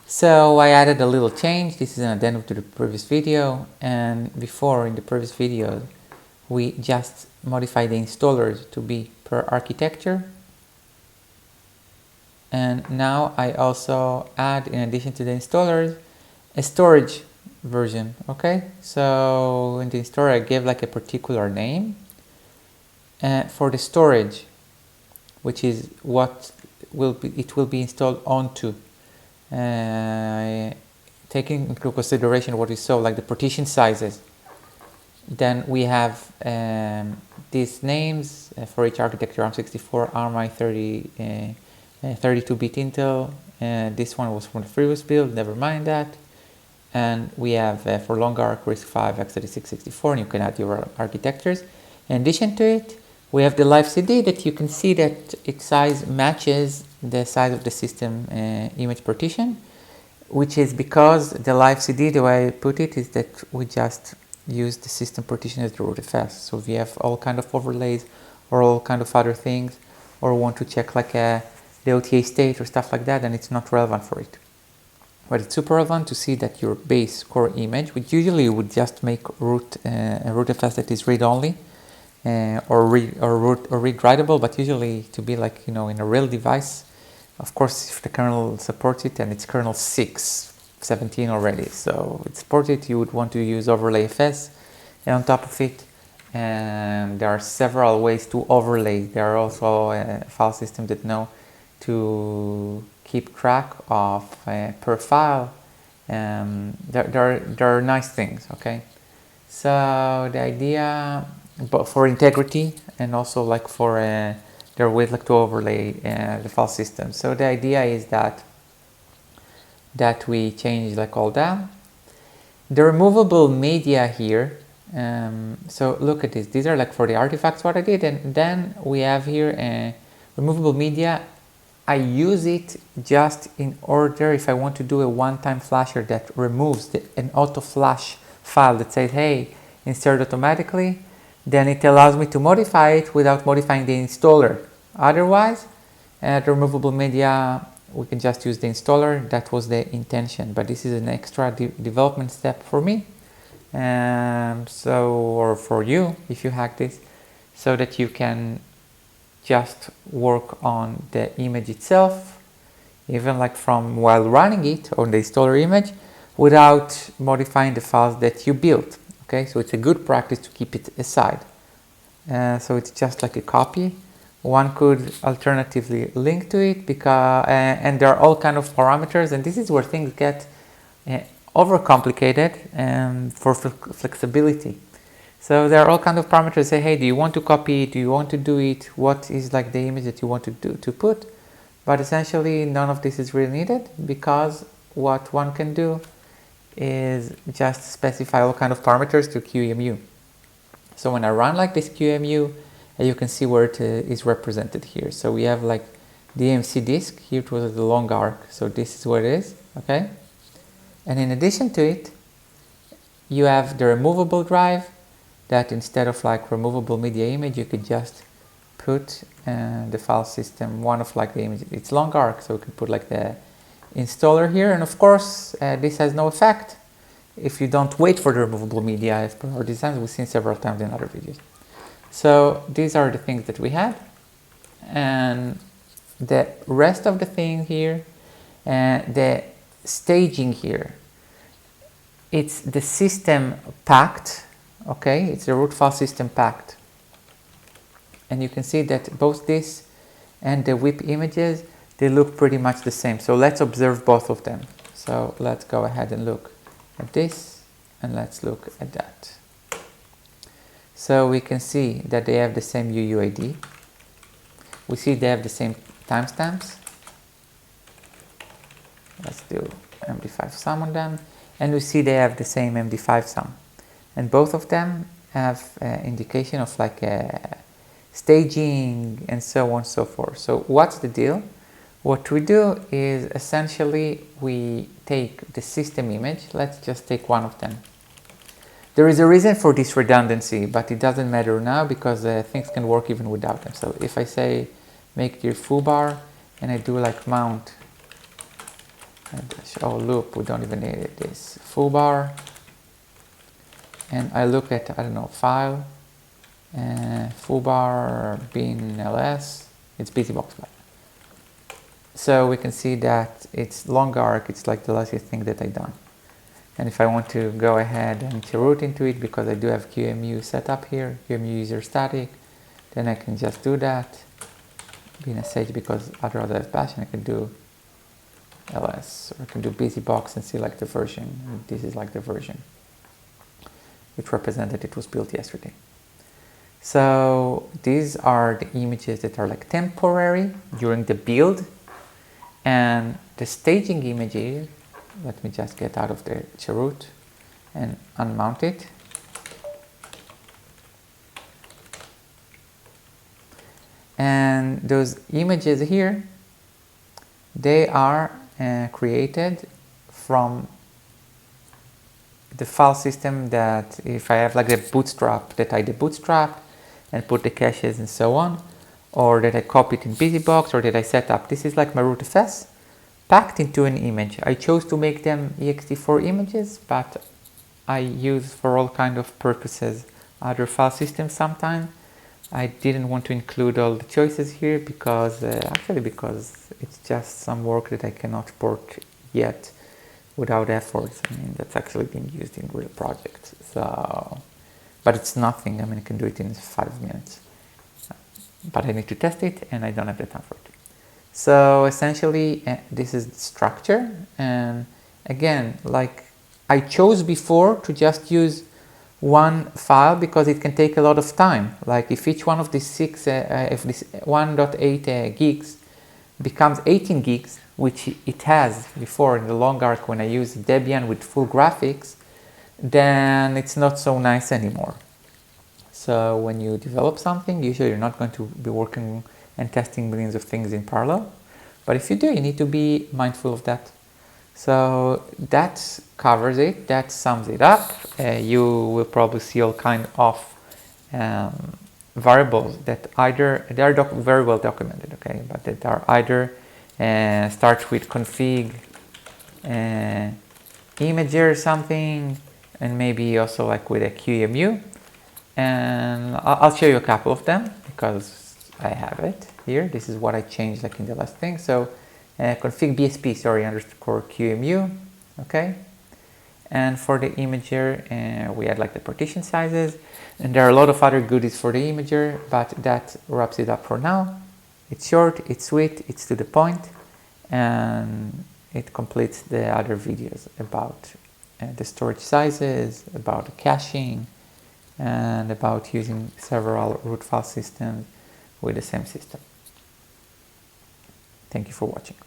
So I added a little change. This is an addendum to the previous video, and before in the previous video we just modified the installers to be per architecture, and now I also add, in addition to the installers, a storage version. Okay, so in the installer I gave like a particular name for the storage, which is what it will be installed onto, taking into consideration what we saw, like the partition sizes. Then we have these names for each architecture: ARM64, ARM i30, 32-bit Intel. This one was from the previous build, never mind that. And we have for long arc RISC-V, x86-64, and you can add your architectures. In addition to it, we have the live CD that you can see that its size matches the size of the system image partition, which is because the live CD, the way I put it, is that we just use the system partition as the rootfs. So if you have all kind of overlays or all kind of other things, or want to check like the OTA state or stuff like that, then it's not relevant for it. But it's super relevant to see that your base core image, which usually you would just make a rootfs that is read-only, or read writable, but usually to be like, in a real device. Of course, if the kernel supports it, and it's kernel 6.17 already, so it supports it, you would want to use overlay FS on top of it. And there are several ways to overlay. There are also file systems that know to keep track of per file. There are nice things, okay? So the idea, but for integrity, and also like for there are ways like to overlay the file system. So the idea is that we change like all that. The removable media here. So look at this. These are like for the artifacts what I did, and then we have here removable media. I use it just in order if I want to do a one-time flasher that removes an auto flash file that says, hey, insert automatically, then it allows me to modify it without modifying the installer. Otherwise, the removable media, we can just use the installer. That was the intention, but this is an extra development step for me, or for you if you hack this, so that you can just work on the image itself, even like from while running it on the installer image, without modifying the files that you built. Okay, so it's a good practice to keep it aside. So it's just like a copy. One could alternatively link to it, because and there are all kind of parameters, and this is where things get overcomplicated for flexibility. So there are all kind of parameters. Say, hey, do you want to copy it? Do you want to do it? What is like the image that you want to put? But essentially, none of this is really needed, because what one can do is just specify all kind of parameters to QEMU. So when I run like this QEMU, you can see where it is represented here. So we have like the EMC disk. Here it was the long arc. So this is where it is, okay? And in addition to it, you have the removable drive, that instead of like removable media image, you could just put the file system, one of like the image, it's long arc, so we can put like the installer here. And of course, this has no effect if you don't wait for the removable media, as per our designs we've seen several times in other videos. So these are the things that we had, and the rest of the thing here, the staging here, it's the system packed. Okay, it's the root file system packed, and you can see that both this and the WIP images, they look pretty much the same. So let's observe both of them. So let's go ahead and look at this, and let's look at that. So we can see that they have the same UUID. We see they have the same timestamps. Let's do MD5 sum on them, and we see they have the same MD5 sum. And both of them have indication of like staging and so on and so forth. So what's the deal? What we do is essentially we take the system image. Let's just take one of them. There is a reason for this redundancy, but it doesn't matter now, because things can work even without them. So if I say make your foobar, and I do like mount and show loop, we don't even need it, this foobar, and I look at, I don't know, file, foobar bin ls, it's busybox file. So we can see that it's long arc, it's like the last thing that I done. And if I want to go ahead and to root into it, because I do have QEMU set up here, QEMU user static, then I can just do that. Bin sh, because otherwise I have bash, and I can do ls, or I can do busybox and see like the version. And this is like the version which represented it was built yesterday. So these are the images that are like temporary during the build, and the staging images, let me just get out of the root and unmount it. And those images here, they are created from the file system that if I have like the bootstrap, that I bootstrap and put the caches and so on, or that I copy it in busybox, or that I set up. This is like my rootfs packed into an image. I chose to make them ext4 images, but I use for all kind of purposes other file systems sometimes. I didn't want to include all the choices here because actually because it's just some work that I cannot port yet without efforts. I mean, that's actually being used in real projects. So, but it's nothing. I mean, I can do it in 5 minutes. But I need to test it, and I don't have the time for it. So essentially, this is the structure. And again, like I chose before to just use one file because it can take a lot of time. Like if each one of these if this 1.8 gigs becomes 18 gigs, which it has before in the long arc when I use Debian with full graphics, then it's not so nice anymore. So when you develop something, usually you're not going to be working and testing millions of things in parallel. But if you do, you need to be mindful of that. So that covers it, that sums it up. You will probably see all kind of variables that either, they are very well documented, okay, but that are either start with config imager or something, and maybe also like with a QEMU. And I'll show you a couple of them because I have it here. This is what I changed like in the last thing. So config bsp, sorry, underscore QEMU, okay. And for the imager, we had like the partition sizes, and there are a lot of other goodies for the imager, but that wraps it up for now. It's short, it's sweet, it's to the point, and it completes the other videos about the storage sizes, about the caching, and about using several root file systems with the same system. Thank you for watching.